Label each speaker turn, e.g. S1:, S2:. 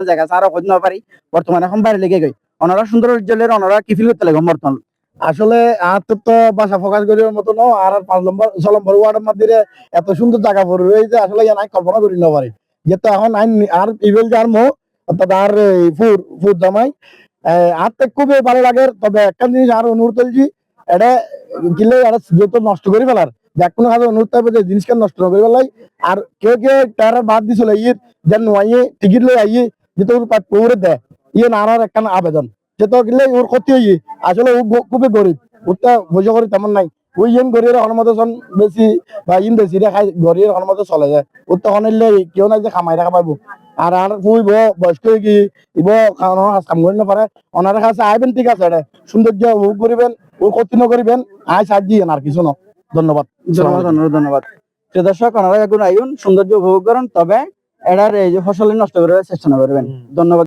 S1: জায়গা আছে আরো খোঁজ না পারি বর্তমানে এখন বাইরে লেগে গই ওনারা সুন্দর জলের ওনারা কি ফিল করতে লাগে বর্তমান
S2: আসলে আর তো বাসা ফোকাস করার মতো ন আর 5 নম্বর ওয়ার্ডের মধ্যে এত সুন্দর জায়গা পড়ে রয়েছে আসলে নাই কল্পনা করি না পারি যেহেতু এখন আইন আর ইভেল যার মো অর্থাৎ আর ফুর ফুর জামাই আর তো খুবই ভালো লাগে তবে একটা জিনিস আর অনুরোধ করছি এটা গিলে আর যেহেতু নষ্ট করে ফেলার দেখ কোনো কাজে অনুরোধ থাকবে যে জিনিসকে নষ্ট না করে ফেলাই আর কেউ কেউ তার বাদ দিছিল ইয়ে যেন নোয়াইয়ে টিকিট লই আইয়ে যেহেতু পৌরে দেয় ইয়ে নানার একটা আবেদন যেহেতু গেলে ওর ক্ষতি হইয়ে আসলে ও খুবই গরিব ওটা বুঝে করি তেমন নাই ওই ইন গরিবের হনমতো বেশি বা ইন বেশি খাই গরিবের হনমতো চলে যায় ওর তখন এলে কেউ নাই যে খামাই রাখা পাবো আর ফুইব বয়স্ক কি ইব কাম করি না পারে ওনার কাছে আইবেন ঠিক আছে এটা সৌন্দর্য উপভোগ করিবেন ও ক্ষতি করিবেন আয় সাহায্য দিয়েন আর কিছু না ধন্যবাদ
S1: ধন্যবাদ প্রিয় দর্শক ওনারা এখন আইন সৌন্দর্য উপভোগ করেন তবে এটার এই যে ফসল নষ্ট করে চেষ্টা না করবেন ধন্যবাদ